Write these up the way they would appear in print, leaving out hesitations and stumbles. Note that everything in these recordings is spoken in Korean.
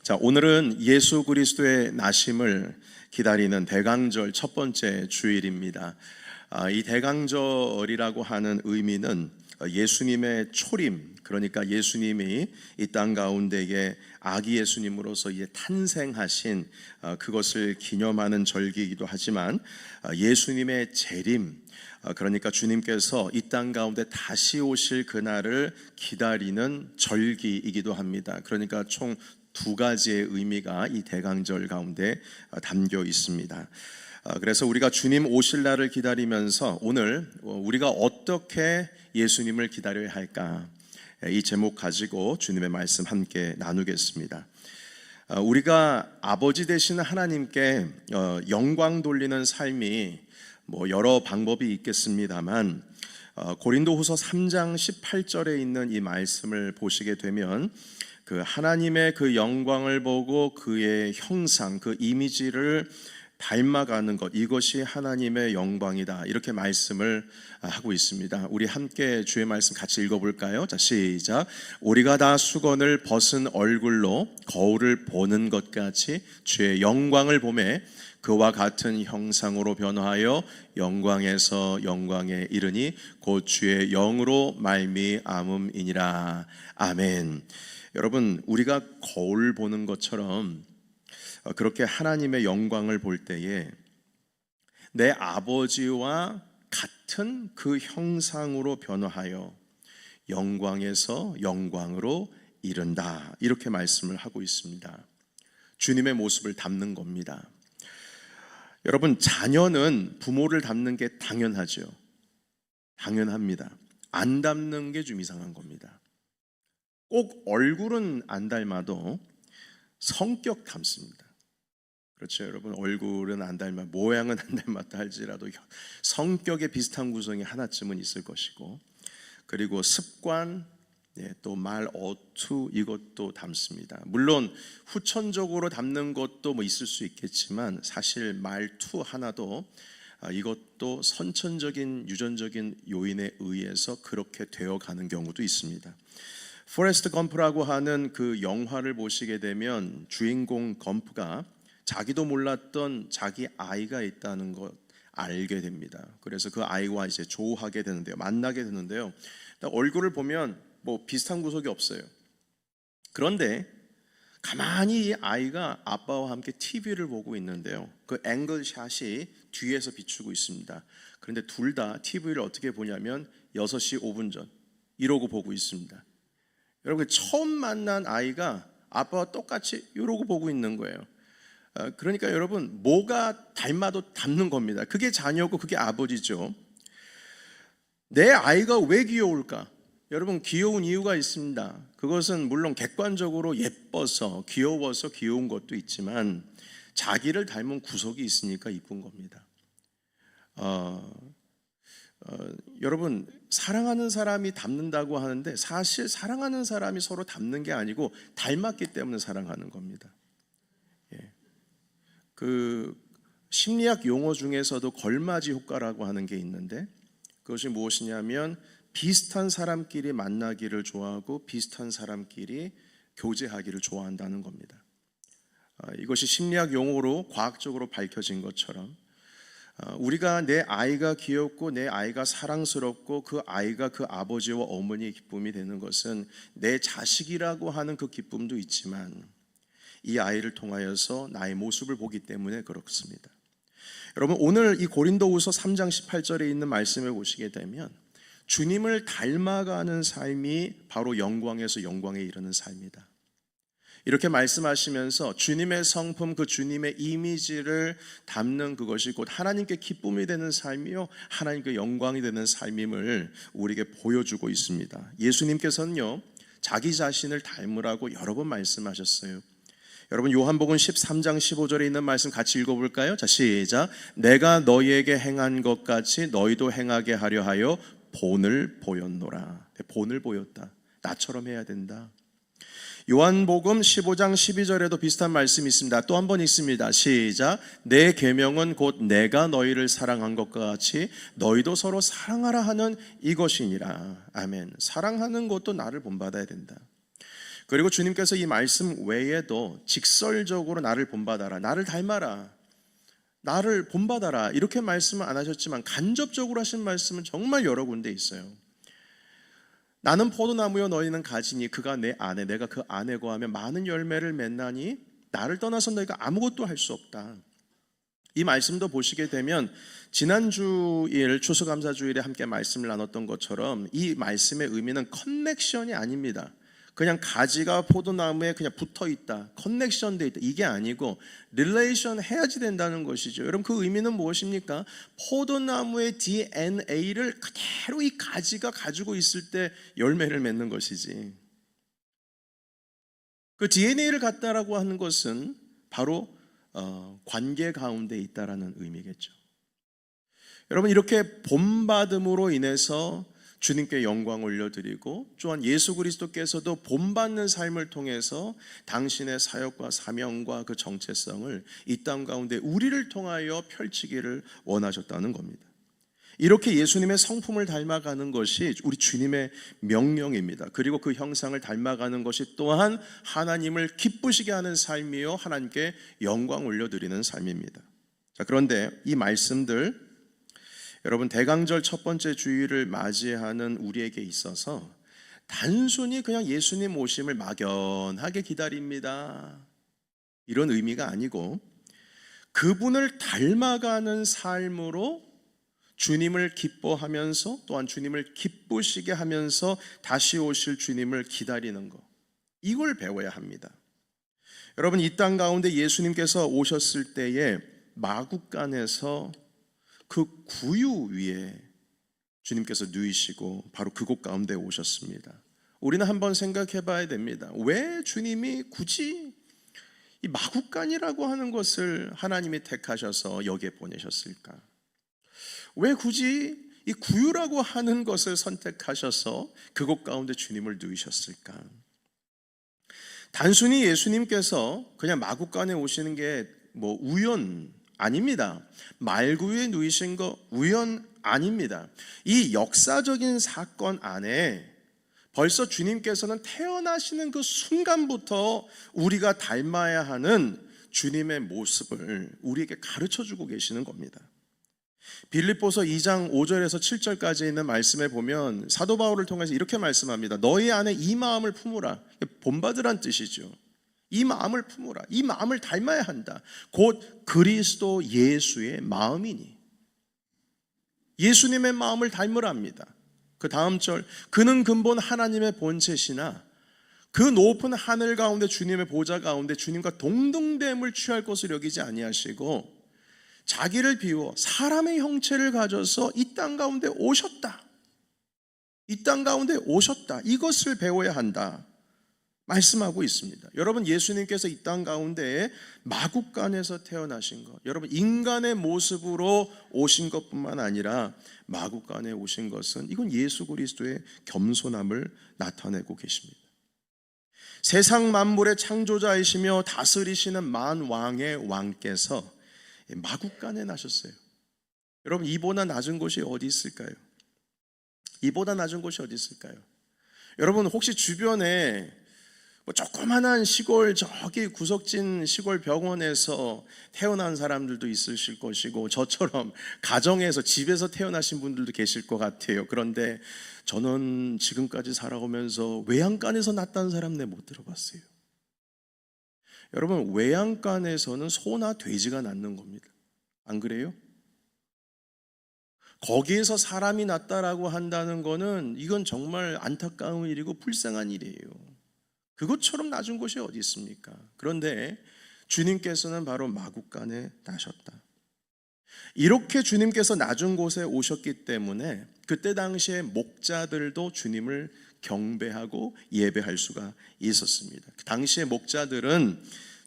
자, 오늘은 예수 그리스도의 나심을 기다리는 대강절 첫 번째 주일입니다. 이 대강절이라고 하는 의미는 예수님의 초림, 그러니까 예수님이 이 땅 가운데에 아기 예수님으로서 이제 탄생하신 그것을 기념하는 절기이기도 하지만 예수님의 재림, 그러니까 주님께서 이 땅 가운데 다시 오실 그날을 기다리는 절기이기도 합니다. 그러니까 총 두 가지의 의미가 이 대강절 가운데 담겨 있습니다. 그래서 우리가 주님 오실 날을 기다리면서 오늘 우리가 어떻게 예수님을 기다려야 할까, 이 제목 가지고 주님의 말씀 함께 나누겠습니다. 우리가 아버지 되시는 하나님께 영광 돌리는 삶이 여러 방법이 있겠습니다만 고린도후서 3장 18절에 있는 이 말씀을 보시게 되면 그 하나님의 그 영광을 보고 그의 형상, 그 이미지를 닮아가는 것, 이것이 하나님의 영광이다, 이렇게 말씀을 하고 있습니다. 우리 함께 주의 말씀 같이 읽어볼까요? 자, 시작. 우리가 다 수건을 벗은 얼굴로 거울을 보는 것 같이 주의 영광을 보매 그와 같은 형상으로 변화하여 영광에서 영광에 이르니 곧 주의 영으로 말미암음이니라. 아멘. 여러분, 우리가 거울 보는 것처럼 그렇게 하나님의 영광을 볼 때에 내 아버지와 같은 그 형상으로 변화하여 영광에서 영광으로 이른다, 이렇게 말씀을 하고 있습니다. 주님의 모습을 닮는 겁니다. 여러분, 자녀는 부모를 닮는 게 당연하죠. 당연합니다. 안 닮는 게 좀 이상한 겁니다. 꼭 얼굴은 안 닮아도 성격 닮습니다. 그렇죠, 여러분. 얼굴은 안 닮아, 모양은 안 닮았다 할지라도 성격에 비슷한 구성이 하나쯤은 있을 것이고, 그리고 습관, 또 말, 어투, 이것도 닮습니다. 물론 후천적으로 닮는 것도 있을 수 있겠지만 사실 말투 하나도 이것도 선천적인 유전적인 요인에 의해서 그렇게 되어가는 경우도 있습니다. 포레스트 검프라고 하는 그 영화를 보시게 되면 주인공 검프가 자기도 몰랐던 자기 아이가 있다는 것 알게 됩니다. 그래서 그 아이와 이제 조우하게 되는데요, 만나게 되는데요, 얼굴을 보면 비슷한 구석이 없어요. 그런데 가만히 이 아이가 아빠와 함께 TV를 보고 있는데요, 그 앵글샷이 뒤에서 비추고 있습니다. 그런데 둘 다 TV를 어떻게 보냐면 6시 5분 전 이러고 보고 있습니다. 여러분, 처음 만난 아이가 아빠와 똑같이 이러고 보고 있는 거예요. 그러니까 여러분, 뭐가 닮아도 닮는 겁니다. 그게 자녀고 그게 아버지죠. 내 아이가 왜 귀여울까? 여러분, 귀여운 이유가 있습니다. 그것은 물론 객관적으로 예뻐서 귀여워서 귀여운 것도 있지만 자기를 닮은 구석이 있으니까 이쁜 겁니다. 여러분, 사랑하는 사람이 닮는다고 하는데 사실 사랑하는 사람이 서로 닮는 게 아니고 닮았기 때문에 사랑하는 겁니다. 그 심리학 용어 중에서도 걸맞이 효과라고 하는 게 있는데 그것이 무엇이냐면 비슷한 사람끼리 만나기를 좋아하고 비슷한 사람끼리 교제하기를 좋아한다는 겁니다. 이것이 심리학 용어로 과학적으로 밝혀진 것처럼 우리가 내 아이가 귀엽고 내 아이가 사랑스럽고 그 아이가 그 아버지와 어머니의 기쁨이 되는 것은 내 자식이라고 하는 그 기쁨도 있지만 이 아이를 통하여서 나의 모습을 보기 때문에 그렇습니다. 여러분, 오늘 이 고린도후서 3장 18절에 있는 말씀을 보시게 되면 주님을 닮아가는 삶이 바로 영광에서 영광에 이르는 삶이다, 이렇게 말씀하시면서 주님의 성품, 그 주님의 이미지를 담는 그것이 곧 하나님께 기쁨이 되는 삶이요 하나님께 영광이 되는 삶임을 우리에게 보여주고 있습니다. 예수님께서는요, 자기 자신을 닮으라고 여러 번 말씀하셨어요. 여러분, 요한복음 13장 15절에 있는 말씀 같이 읽어볼까요? 자, 시작. 내가 너희에게 행한 것 같이 너희도 행하게 하려 하여 본을 보였노라. 본을 보였다. 나처럼 해야 된다. 요한복음 15장 12절에도 비슷한 말씀이 있습니다. 또 한 번 읽습니다. 시작. 내 계명은 곧 내가 너희를 사랑한 것과 같이 너희도 서로 사랑하라 하는 이것이니라. 아멘. 사랑하는 것도 나를 본받아야 된다. 그리고 주님께서 이 말씀 외에도 직설적으로 나를 본받아라, 나를 닮아라, 나를 본받아라 이렇게 말씀은 안 하셨지만 간접적으로 하신 말씀은 정말 여러 군데 있어요. 나는 포도나무요 너희는 가지니 그가 내 안에 내가 그 안에 거하면 많은 열매를 맺나니 나를 떠나서 너희가 아무것도 할 수 없다. 이 말씀도 보시게 되면 지난주일 추수감사주일에 함께 말씀을 나눴던 것처럼 이 말씀의 의미는 커넥션이 아닙니다. 그냥 가지가 포도나무에 그냥 붙어 있다, 커넥션 돼 있다, 이게 아니고 릴레이션 해야지 된다는 것이죠. 여러분, 그 의미는 무엇입니까? 포도나무의 DNA를 그대로 이 가지가 가지고 있을 때 열매를 맺는 것이지. 그 DNA를 갖다라고 하는 것은 바로 관계 가운데 있다라는 의미겠죠. 여러분, 이렇게 본받음으로 인해서 주님께 영광 올려드리고 또한 예수 그리스도께서도 본받는 삶을 통해서 당신의 사역과 사명과 그 정체성을 이 땅 가운데 우리를 통하여 펼치기를 원하셨다는 겁니다. 이렇게 예수님의 성품을 닮아가는 것이 우리 주님의 명령입니다. 그리고 그 형상을 닮아가는 것이 또한 하나님을 기쁘시게 하는 삶이요 하나님께 영광 올려드리는 삶입니다. 자, 그런데 이 말씀들, 여러분, 대강절 첫 번째 주일을 맞이하는 우리에게 있어서 단순히 그냥 예수님 오심을 막연하게 기다립니다, 이런 의미가 아니고 그분을 닮아가는 삶으로 주님을 기뻐하면서 또한 주님을 기쁘시게 하면서 다시 오실 주님을 기다리는 것, 이걸 배워야 합니다. 여러분, 이 땅 가운데 예수님께서 오셨을 때에 마국간에서 그 구유 위에 주님께서 누이시고 바로 그곳 가운데 오셨습니다. 우리는 한번 생각해 봐야 됩니다. 왜 주님이 굳이 이 마국간이라고 하는 것을 하나님이 택하셔서 여기에 보내셨을까? 왜 굳이 이 구유라고 하는 것을 선택하셔서 그곳 가운데 주님을 누이셨을까? 단순히 예수님께서 그냥 마국간에 오시는 게 뭐 우연 아닙니다. 말구유에 누이신 거 우연 아닙니다. 이 역사적인 사건 안에 벌써 주님께서는 태어나시는 그 순간부터 우리가 닮아야 하는 주님의 모습을 우리에게 가르쳐주고 계시는 겁니다. 빌립보서 2장 5절에서 7절까지 있는 말씀에 보면 사도 바울을 통해서 이렇게 말씀합니다. 너희 안에 이 마음을 품으라. 본받으란 뜻이죠. 이 마음을 품으라. 이 마음을 닮아야 한다. 곧 그리스도 예수의 마음이니. 예수님의 마음을 닮으랍니다. 그 다음 절, 그는 근본 하나님의 본체시나 그 높은 하늘 가운데 주님의 보좌 가운데 주님과 동등됨을 취할 것을 여기지 아니하시고 자기를 비워 사람의 형체를 가져서 이 땅 가운데 오셨다. 이 땅 가운데 오셨다. 이것을 배워야 한다 말씀하고 있습니다. 여러분, 예수님께서 이 땅 가운데 마국간에서 태어나신 것, 여러분 인간의 모습으로 오신 것뿐만 아니라 마국간에 오신 것은 이건 예수 그리스도의 겸손함을 나타내고 계십니다. 세상 만물의 창조자이시며 다스리시는 만왕의 왕께서 마국간에 나셨어요. 여러분, 이보다 낮은 곳이 어디 있을까요? 이보다 낮은 곳이 어디 있을까요? 여러분, 혹시 주변에 뭐 조그만한 시골 저기 구석진 시골 병원에서 태어난 사람들도 있으실 것이고 저처럼 가정에서 집에서 태어나신 분들도 계실 것 같아요. 그런데 저는 지금까지 살아오면서 외양간에서 났다는 사람 내 못 들어봤어요. 여러분, 외양간에서는 소나 돼지가 낳는 겁니다. 안 그래요? 거기에서 사람이 낳다라고 한다는 거는 이건 정말 안타까운 일이고 불쌍한 일이에요. 그것처럼 낮은 곳이 어디 있습니까? 그런데 주님께서는 바로 마국간에 나셨다. 이렇게 주님께서 낮은 곳에 오셨기 때문에 그때 당시에 목자들도 주님을 경배하고 예배할 수가 있었습니다. 그 당시에 목자들은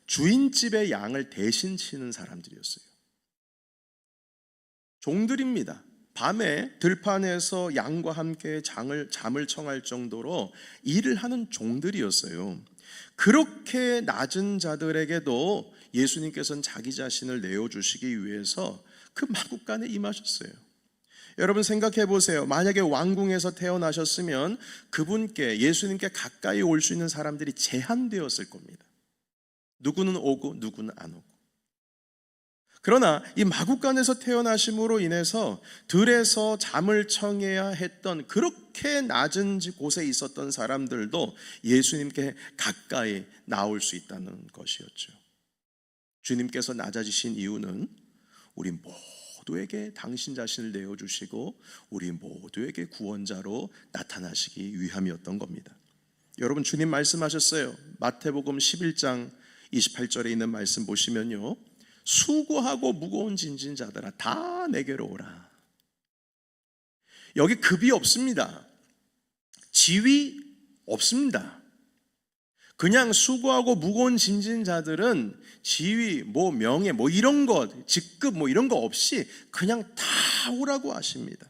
주인집의 양을 대신 치는 사람들이었어요. 종들입니다. 밤에 들판에서 양과 함께 잠을 청할 정도로 일을 하는 종들이었어요. 그렇게 낮은 자들에게도 예수님께서는 자기 자신을 내어주시기 위해서 그 마국간에 임하셨어요. 여러분 생각해 보세요. 만약에 왕궁에서 태어나셨으면 그분께, 예수님께 가까이 올 수 있는 사람들이 제한되었을 겁니다. 누구는 오고 누구는 안 오고. 그러나 이 마구간에서 태어나심으로 인해서 들에서 잠을 청해야 했던 그렇게 낮은 곳에 있었던 사람들도 예수님께 가까이 나올 수 있다는 것이었죠. 주님께서 낮아지신 이유는 우리 모두에게 당신 자신을 내어주시고 우리 모두에게 구원자로 나타나시기 위함이었던 겁니다. 여러분, 주님 말씀하셨어요. 마태복음 11장 28절에 있는 말씀 보시면요, 수고하고 무거운 짐진 자들아 다 내게로 오라. 여기 급이 없습니다. 지위 없습니다. 그냥 수고하고 무거운 짐진 자들은 지위, 명예, 이런 것, 직급 이런 거 없이 그냥 다 오라고 하십니다.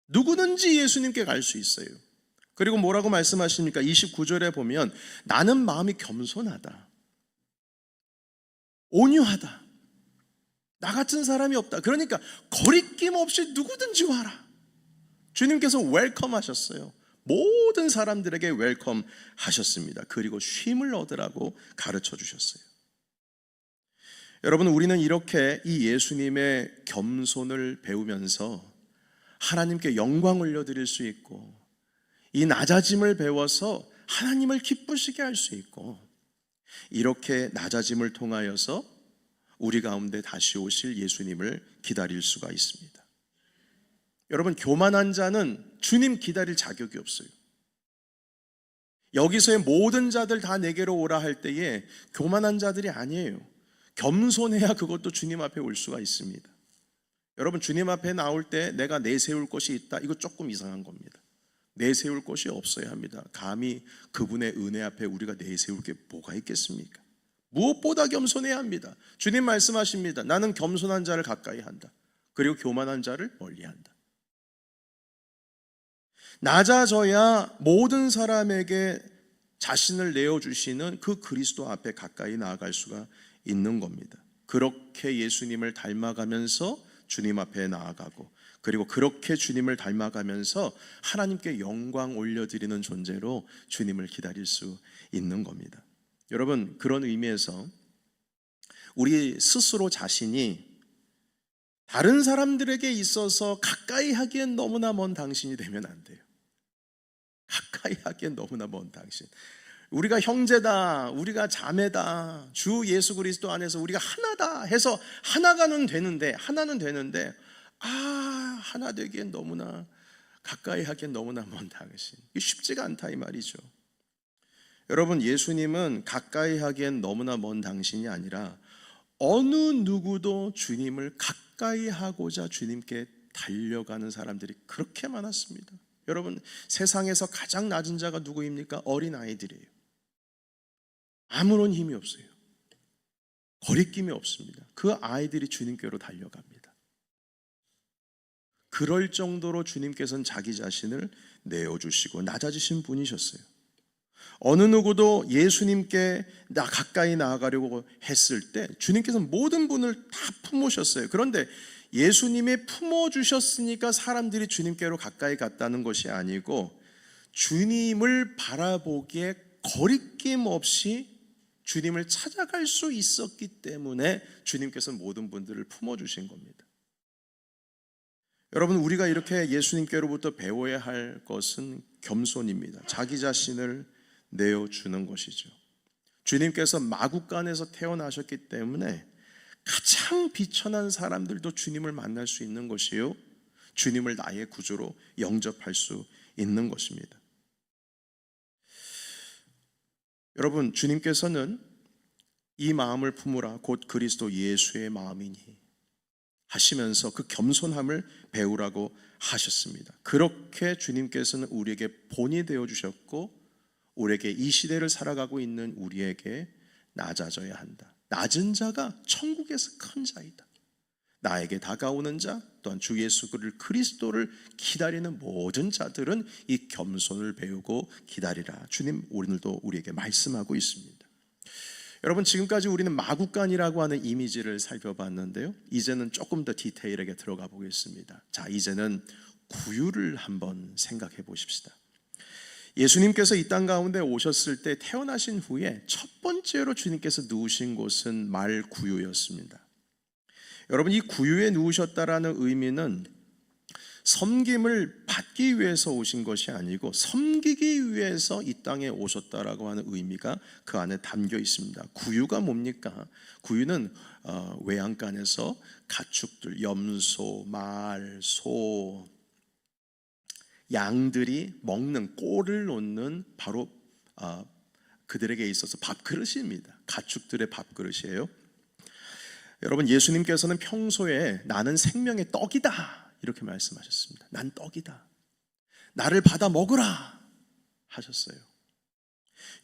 누구든지 예수님께 갈 수 있어요. 그리고 뭐라고 말씀하십니까? 29절에 보면 나는 마음이 겸손하다, 온유하다, 나 같은 사람이 없다. 그러니까 거리낌 없이 누구든지 와라. 주님께서 웰컴 하셨어요. 모든 사람들에게 웰컴 하셨습니다. 그리고 쉼을 얻으라고 가르쳐 주셨어요. 여러분, 우리는 이렇게 이 예수님의 겸손을 배우면서 하나님께 영광 올려드릴 수 있고, 이 낮아짐을 배워서 하나님을 기쁘시게 할 수 있고, 이렇게 낮아짐을 통하여서 우리 가운데 다시 오실 예수님을 기다릴 수가 있습니다. 여러분, 교만한 자는 주님 기다릴 자격이 없어요. 여기서의 모든 자들 다 내게로 오라 할 때에 교만한 자들이 아니에요. 겸손해야 그것도 주님 앞에 올 수가 있습니다. 여러분, 주님 앞에 나올 때 내가 내세울 것이 있다, 이거 조금 이상한 겁니다. 내세울 것이 없어야 합니다. 감히 그분의 은혜 앞에 우리가 내세울 게 뭐가 있겠습니까? 무엇보다 겸손해야 합니다. 주님 말씀하십니다. 나는 겸손한 자를 가까이 한다. 그리고 교만한 자를 멀리한다. 낮아져야 모든 사람에게 자신을 내어주시는 그 그리스도 앞에 가까이 나아갈 수가 있는 겁니다. 그렇게 예수님을 닮아가면서 주님 앞에 나아가고, 그리고 그렇게 주님을 닮아가면서 하나님께 영광 올려드리는 존재로 주님을 기다릴 수 있는 겁니다. 여러분, 그런 의미에서 우리 스스로 자신이 다른 사람들에게 있어서 가까이 하기엔 너무나 먼 당신이 되면 안 돼요. 가까이 하기엔 너무나 먼 당신. 우리가 형제다, 우리가 자매다, 주 예수 그리스도 안에서 우리가 하나다 해서 하나는 되는데 하나 되기엔 너무나, 가까이 하기엔 너무나 먼 당신. 이게 쉽지가 않다 이 말이죠. 여러분, 예수님은 가까이 하기엔 너무나 먼 당신이 아니라 어느 누구도 주님을 가까이 하고자 주님께 달려가는 사람들이 그렇게 많았습니다. 여러분, 세상에서 가장 낮은 자가 누구입니까? 어린아이들이에요. 아무런 힘이 없어요. 거리낌이 없습니다. 그 아이들이 주님께로 달려갑니다. 그럴 정도로 주님께서는 자기 자신을 내어주시고 낮아지신 분이셨어요. 어느 누구도 예수님께 가까이 나아가려고 했을 때 주님께서는 모든 분을 다 품으셨어요. 그런데 예수님이 품어주셨으니까 사람들이 주님께로 가까이 갔다는 것이 아니고, 주님을 바라보기에 거리낌 없이 주님을 찾아갈 수 있었기 때문에 주님께서는 모든 분들을 품어주신 겁니다. 여러분, 우리가 이렇게 예수님께로부터 배워야 할 것은 겸손입니다. 자기 자신을 내어주는 것이죠. 주님께서 마구간에서 태어나셨기 때문에 가장 비천한 사람들도 주님을 만날 수 있는 것이요, 주님을 나의 구주로 영접할 수 있는 것입니다. 여러분, 주님께서는 이 마음을 품으라 곧 그리스도 예수의 마음이니 하시면서 그 겸손함을 배우라고 하셨습니다. 그렇게 주님께서는 우리에게 본이 되어주셨고, 우리에게 이 시대를 살아가고 있는 우리에게 낮아져야 한다. 낮은 자가 천국에서 큰 자이다. 나에게 다가오는 자, 또한 주 예수 그리스도를 기다리는 모든 자들은 이 겸손을 배우고 기다리라. 주님 오늘도 우리에게 말씀하고 있습니다. 여러분, 지금까지 우리는 마구간이라고 하는 이미지를 살펴봤는데요, 이제는 조금 더 디테일하게 들어가 보겠습니다. 자, 이제는 구유를 한번 생각해 보십시다. 예수님께서 이 땅 가운데 오셨을 때 태어나신 후에 첫 번째로 주님께서 누우신 곳은 말구유였습니다. 여러분, 이 구유에 누우셨다라는 의미는 섬김을 받기 위해서 오신 것이 아니고 섬기기 위해서 이 땅에 오셨다라고 하는 의미가 그 안에 담겨 있습니다. 구유가 뭡니까? 구유는 외양간에서 가축들, 염소, 말, 소, 양들이 먹는, 꼴을 놓는 바로 그들에게 있어서 밥그릇입니다. 가축들의 밥그릇이에요. 여러분, 예수님께서는 평소에 나는 생명의 떡이다 이렇게 말씀하셨습니다. 난 떡이다, 나를 받아 먹으라 하셨어요.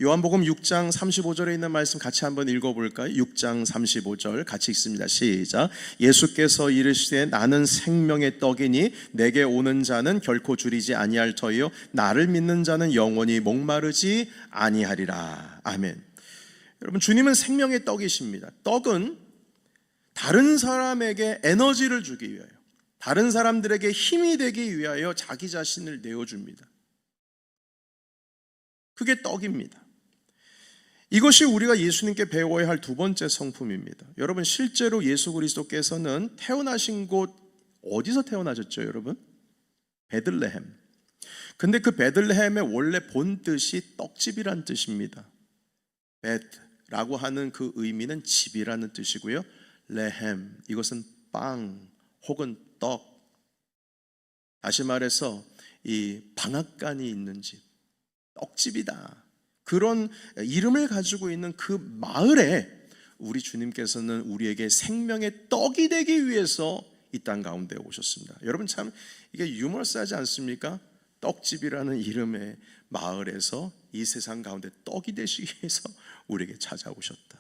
요한복음 6장 35절에 있는 말씀 같이 한번 읽어볼까요? 6장 35절 같이 읽습니다. 시작. 예수께서 이르시되 나는 생명의 떡이니 내게 오는 자는 결코 줄이지 아니할 터이요 나를 믿는 자는 영원히 목마르지 아니하리라. 아멘. 여러분, 주님은 생명의 떡이십니다. 떡은 다른 사람에게 에너지를 주기 위하여, 다른 사람들에게 힘이 되기 위하여 자기 자신을 내어줍니다. 그게 떡입니다. 이것이 우리가 예수님께 배워야 할 두 번째 성품입니다. 여러분, 실제로 예수 그리스도께서는 태어나신 곳 어디서 태어나셨죠, 여러분? 베들레헴. 근데 그 베들레헴의 원래 본 뜻이 떡집이란 뜻입니다. 베드라고 하는 그 의미는 집이라는 뜻이고요, 레헴, 이것은 빵 혹은 떡, 다시 말해서 이 방앗간이 있는 집, 떡집이다, 그런 이름을 가지고 있는 그 마을에 우리 주님께서는 우리에게 생명의 떡이 되기 위해서 이 땅 가운데 오셨습니다. 여러분, 참 이게 유머러스하지 않습니까? 떡집이라는 이름의 마을에서 이 세상 가운데 떡이 되시기 위해서 우리에게 찾아오셨다.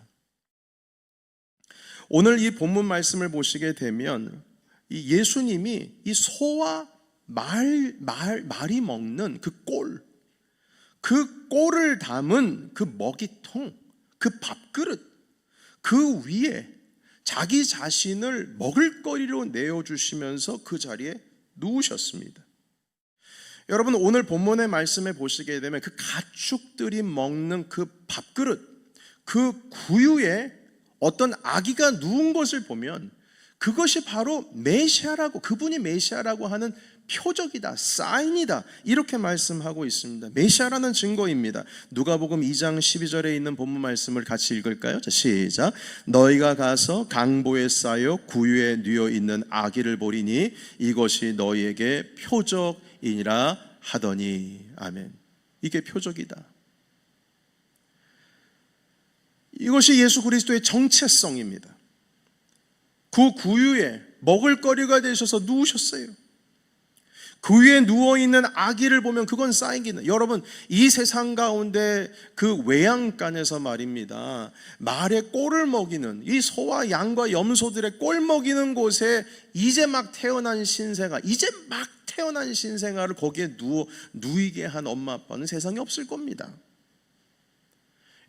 오늘 이 본문 말씀을 보시게 되면 이 예수님이 이 소와 말이 먹는 그 꼴, 그 꼴을 담은 그 먹이통, 그 밥그릇, 그 위에 자기 자신을 먹을거리로 내어주시면서 그 자리에 누우셨습니다. 여러분, 오늘 본문의 말씀에 보시게 되면 그 가축들이 먹는 그 밥그릇, 그 구유에 어떤 아기가 누운 것을 보면 그것이 바로 메시아라고, 그분이 메시아라고 하는 표적이다, 사인이다, 이렇게 말씀하고 있습니다. 메시아라는 증거입니다. 누가복음 2장 12절에 있는 본문 말씀을 같이 읽을까요? 자, 시작. 너희가 가서 강보에 쌓여 구유에 누워 있는 아기를 보리니 이것이 너희에게 표적이니라 하더니. 아멘. 이게 표적이다. 이것이 예수 그리스도의 정체성입니다. 그 구유에 먹을거리가 되셔서 누우셨어요. 그 위에 누워있는 아기를 보면 그건 사인이다. 여러분, 이 세상 가운데 그 외양간에서 말입니다, 말의 꼴을 먹이는, 이 소와 양과 염소들의 꼴 먹이는 곳에 이제 막 태어난 신생아를 거기에 누이게 한 엄마 아빠는 세상에 없을 겁니다.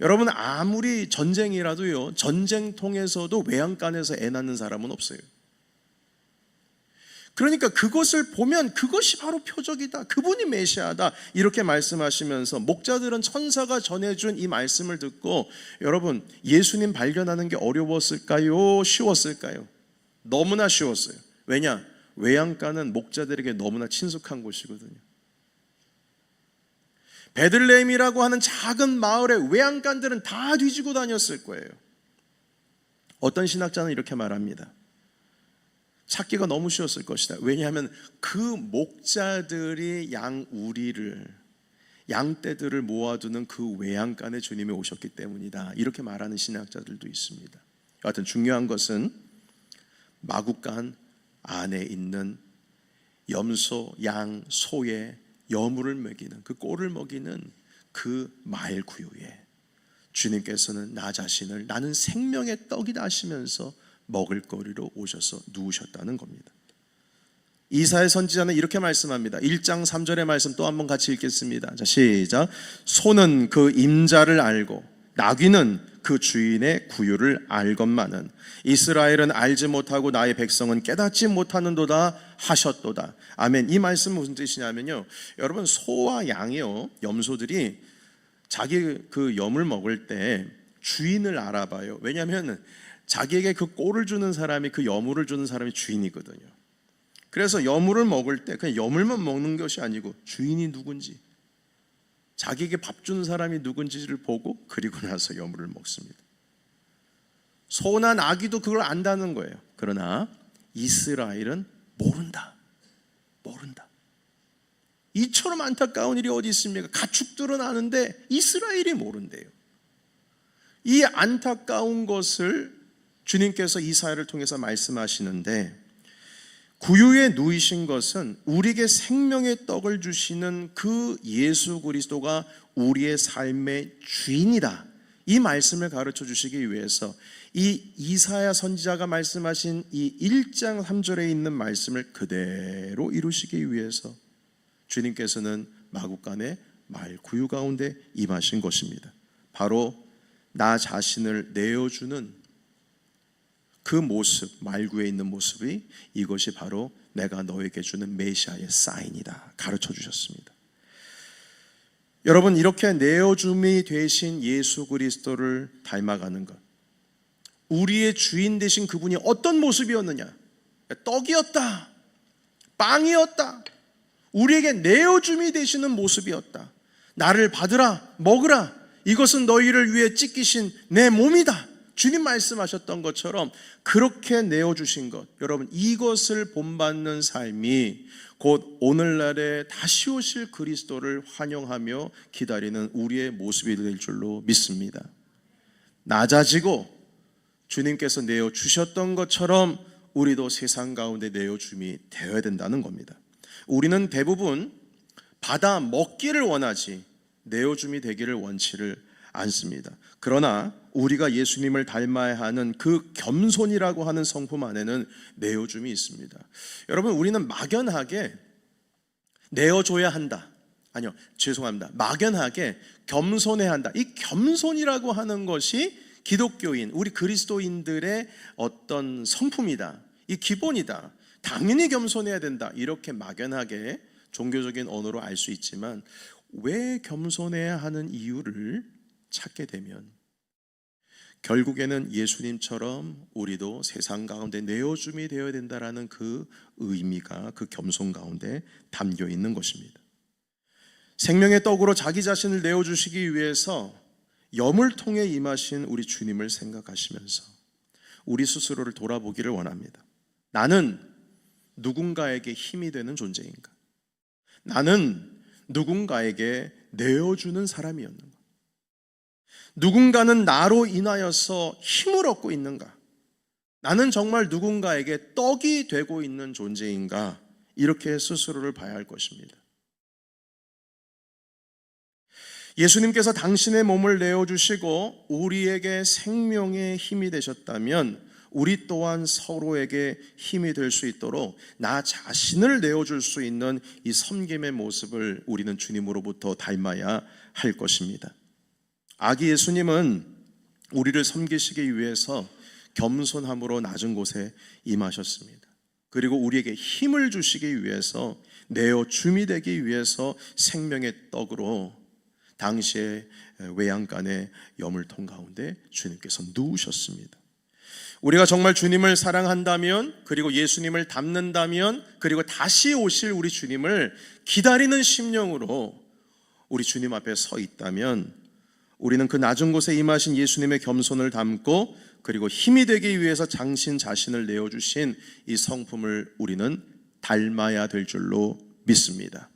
여러분, 아무리 전쟁이라도요, 전쟁통에서도 외양간에서 애 낳는 사람은 없어요. 그러니까 그것을 보면 그것이 바로 표적이다, 그분이 메시아다, 이렇게 말씀하시면서 목자들은 천사가 전해준 이 말씀을 듣고, 여러분, 예수님 발견하는 게 어려웠을까요? 쉬웠을까요? 너무나 쉬웠어요. 왜냐? 외양간은 목자들에게 너무나 친숙한 곳이거든요. 베들레헴이라고 하는 작은 마을의 외양간들은 다 뒤지고 다녔을 거예요. 어떤 신학자는 이렇게 말합니다. 찾기가 너무 쉬웠을 것이다. 왜냐하면 그 목자들이 양떼들을 모아두는 그 외양간에 주님이 오셨기 때문이다, 이렇게 말하는 신학자들도 있습니다. 여하튼 중요한 것은 마구간 안에 있는 염소, 양, 소의 여물을 먹이는, 그 꼴을 먹이는 그 말구유에 주님께서는 나 자신을 나는 생명의 떡이다 하시면서 먹을거리로 오셔서 누우셨다는 겁니다. 이사야 선지자는 이렇게 말씀합니다. 1장 3절의 말씀 또 한번 같이 읽겠습니다. 자, 시작. 소는 그 임자를 알고 나귀는 그 주인의 구유를 알건만은 이스라엘은 알지 못하고 나의 백성은 깨닫지 못하는도다 하셨도다. 아멘. 이 말씀은 무슨 뜻이냐면요, 여러분, 소와 양이요, 염소들이 자기 그 염을 먹을 때 주인을 알아봐요. 왜냐하면 자기에게 그 꼴을 주는 사람이, 그 여물을 주는 사람이 주인이거든요. 그래서 여물을 먹을 때 그냥 여물만 먹는 것이 아니고 주인이 누군지, 자기에게 밥 주는 사람이 누군지를 보고 그리고 나서 여물을 먹습니다. 소나 나귀도 그걸 안다는 거예요. 그러나 이스라엘은 모른다. 이처럼 안타까운 일이 어디 있습니까? 가축들은 아는데 이스라엘이 모른대요. 이 안타까운 것을 주님께서 이사야를 통해서 말씀하시는데, 구유에 누이신 것은 우리에게 생명의 떡을 주시는 그 예수 그리스도가 우리의 삶의 주인이다. 이 말씀을 가르쳐 주시기 위해서 이 이사야 선지자가 말씀하신 이 1장 3절에 있는 말씀을 그대로 이루시기 위해서 주님께서는 마구간의 말 구유 가운데 임하신 것입니다. 바로 나 자신을 내어주는 그 모습, 말구에 있는 모습이, 이것이 바로 내가 너에게 주는 메시아의 사인이다 가르쳐 주셨습니다. 여러분, 이렇게 내어줌이 되신 예수 그리스도를 닮아가는 것, 우리의 주인 되신 그분이 어떤 모습이었느냐? 떡이었다, 빵이었다, 우리에게 내어줌이 되시는 모습이었다. 나를 받으라, 먹으라, 이것은 너희를 위해 찢기신 내 몸이다. 주님 말씀하셨던 것처럼 그렇게 내어주신 것, 여러분, 이것을 본받는 삶이 곧 오늘날에 다시 오실 그리스도를 환영하며 기다리는 우리의 모습이 될 줄로 믿습니다. 낮아지고 주님께서 내어주셨던 것처럼 우리도 세상 가운데 내어줌이 되어야 된다는 겁니다. 우리는 대부분 받아 먹기를 원하지 내어줌이 되기를 원치를 않습니다. 그러나 우리가 예수님을 닮아야 하는 그 겸손이라고 하는 성품 안에는 내어줌이 있습니다. 여러분, 우리는 막연하게 내어줘야 한다, 아니요, 죄송합니다, 막연하게 겸손해야 한다, 이 겸손이라고 하는 것이 기독교인, 우리 그리스도인들의 어떤 성품이다, 이 기본이다, 당연히 겸손해야 된다, 이렇게 막연하게 종교적인 언어로 알 수 있지만, 왜 겸손해야 하는 이유를 찾게 되면 결국에는 예수님처럼 우리도 세상 가운데 내어줌이 되어야 된다라는 그 의미가 그 겸손 가운데 담겨 있는 것입니다. 생명의 떡으로 자기 자신을 내어주시기 위해서 염을 통해 임하신 우리 주님을 생각하시면서 우리 스스로를 돌아보기를 원합니다. 나는 누군가에게 힘이 되는 존재인가? 나는 누군가에게 내어주는 사람이었는가? 누군가는 나로 인하여서 힘을 얻고 있는가? 나는 정말 누군가에게 떡이 되고 있는 존재인가? 이렇게 스스로를 봐야 할 것입니다. 예수님께서 당신의 몸을 내어주시고 우리에게 생명의 힘이 되셨다면 우리 또한 서로에게 힘이 될 수 있도록 나 자신을 내어줄 수 있는 이 섬김의 모습을 우리는 주님으로부터 닮아야 할 것입니다. 아기 예수님은 우리를 섬기시기 위해서 겸손함으로 낮은 곳에 임하셨습니다. 그리고 우리에게 힘을 주시기 위해서, 내어줌이 되기 위해서 생명의 떡으로 당시의 외양간의 여물통 가운데 주님께서 누우셨습니다. 우리가 정말 주님을 사랑한다면, 그리고 예수님을 닮는다면, 그리고 다시 오실 우리 주님을 기다리는 심령으로 우리 주님 앞에 서 있다면, 우리는 그 낮은 곳에 임하신 예수님의 겸손을 담고, 그리고 힘이 되기 위해서 당신 자신을 내어주신 이 성품을 우리는 닮아야 될 줄로 믿습니다.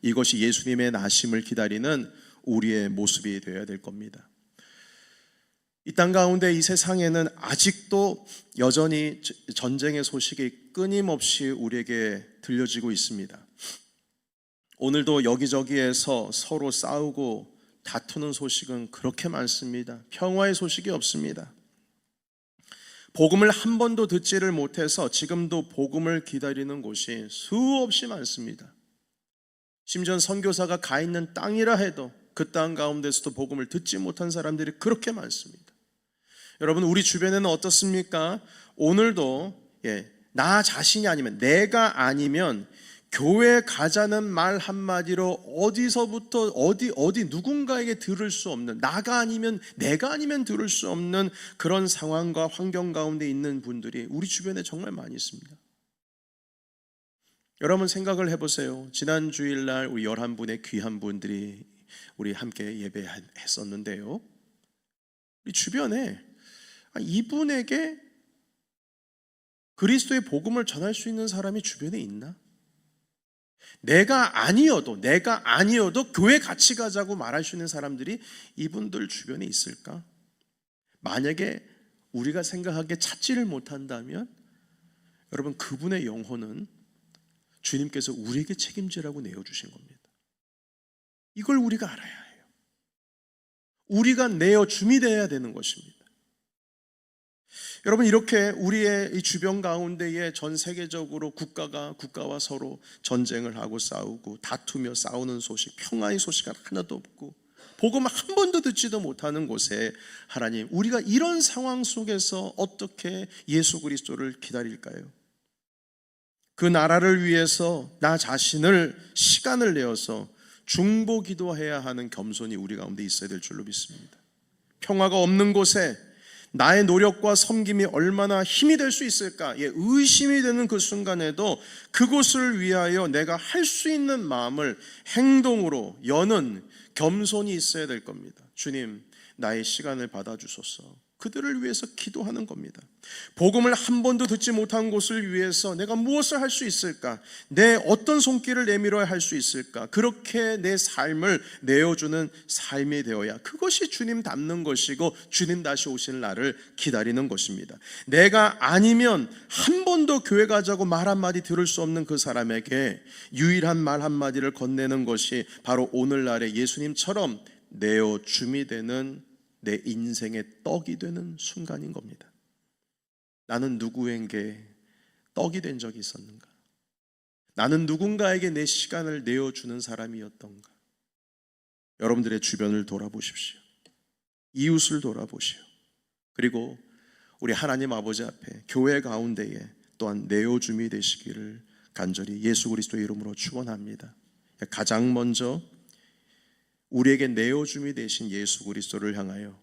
이것이 예수님의 나심을 기다리는 우리의 모습이 되어야 될 겁니다. 이 땅 가운데, 이 세상에는 아직도 여전히 전쟁의 소식이 끊임없이 우리에게 들려지고 있습니다. 오늘도 여기저기에서 서로 싸우고 다투는 소식은 그렇게 많습니다. 평화의 소식이 없습니다. 복음을 한 번도 듣지를 못해서 지금도 복음을 기다리는 곳이 수없이 많습니다. 심지어 선교사가 가 있는 땅이라 해도 그 땅 가운데서도 복음을 듣지 못한 사람들이 그렇게 많습니다. 여러분, 우리 주변에는 어떻습니까? 오늘도 나 자신이 아니면, 내가 아니면 교회 가자는 말 한마디로 어디서부터 어디 누군가에게 들을 수 없는, 나가 아니면, 내가 아니면 들을 수 없는 그런 상황과 환경 가운데 있는 분들이 우리 주변에 정말 많이 있습니다. 여러분, 생각을 해보세요. 지난 주일날 우리 11분의 귀한 분들이 우리 함께 예배했었는데요, 우리 주변에 이분에게 그리스도의 복음을 전할 수 있는 사람이 주변에 있나? 내가 아니어도 교회 같이 가자고 말할 수 있는 사람들이 이분들 주변에 있을까? 만약에 우리가 생각하기에 찾지를 못한다면 여러분, 그분의 영혼은 주님께서 우리에게 책임지라고 내어주신 겁니다. 이걸 우리가 알아야 해요. 우리가 내어줌이 되어야 되는 것입니다. 여러분, 이렇게 우리의 이 주변 가운데에 전 세계적으로 국가와 서로 전쟁을 하고 싸우고 다투며 싸우는 소식, 평화의 소식은 하나도 없고 복음을 한 번도 듣지도 못하는 곳에 하나님, 우리가 이런 상황 속에서 어떻게 예수 그리스도를 기다릴까요? 그 나라를 위해서 나 자신을 시간을 내어서 중보기도해야 하는 겸손이 우리 가운데 있어야 될 줄로 믿습니다. 평화가 없는 곳에 나의 노력과 섬김이 얼마나 힘이 될 수 있을까? 의심이 되는 그 순간에도 그곳을 위하여 내가 할 수 있는 마음을 행동으로 여는 겸손이 있어야 될 겁니다. 주님, 나의 시간을 받아주소서. 그들을 위해서 기도하는 겁니다. 복음을 한 번도 듣지 못한 곳을 위해서 내가 무엇을 할 수 있을까? 내 어떤 손길을 내밀어야 할 수 있을까? 그렇게 내 삶을 내어주는 삶이 되어야 그것이 주님 닮는 것이고 주님 다시 오실 날을 기다리는 것입니다. 내가 아니면 한 번도 교회 가자고 말 한마디 들을 수 없는 그 사람에게 유일한 말 한마디를 건네는 것이 바로 오늘날의 예수님처럼 내어줌이 되는 내 인생의 떡이 되는 순간인 겁니다. 나는 누구에게 떡이 된 적이 있었는가? 나는 누군가에게 내 시간을 내어주는 사람이었던가? 여러분들의 주변을 돌아보십시오. 이웃을 돌아보시오. 그리고 우리 하나님 아버지 앞에 교회 가운데에 또한 내어줌이 되시기를 간절히 예수 그리스도의 이름으로 축원합니다. 가장 먼저 우리에게 내어줌이 되신 예수 그리스도를 향하여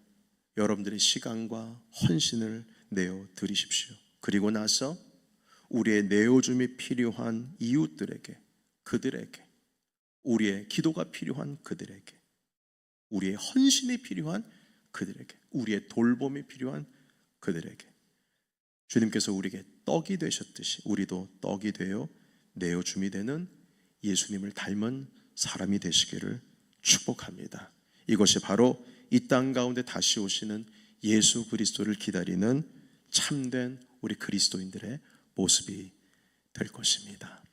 여러분들의 시간과 헌신을 내어 드리십시오. 그리고 나서 우리의 내어줌이 필요한 이웃들에게, 그들에게, 우리의 기도가 필요한 그들에게, 우리의 헌신이 필요한 그들에게, 우리의 돌봄이 필요한 그들에게 주님께서 우리에게 떡이 되셨듯이 우리도 떡이 되어 내어줌이 되는 예수님을 닮은 사람이 되시기를 축복합니다. 이것이 바로 이 땅 가운데 다시 오시는 예수 그리스도를 기다리는 참된 우리 그리스도인들의 모습이 될 것입니다.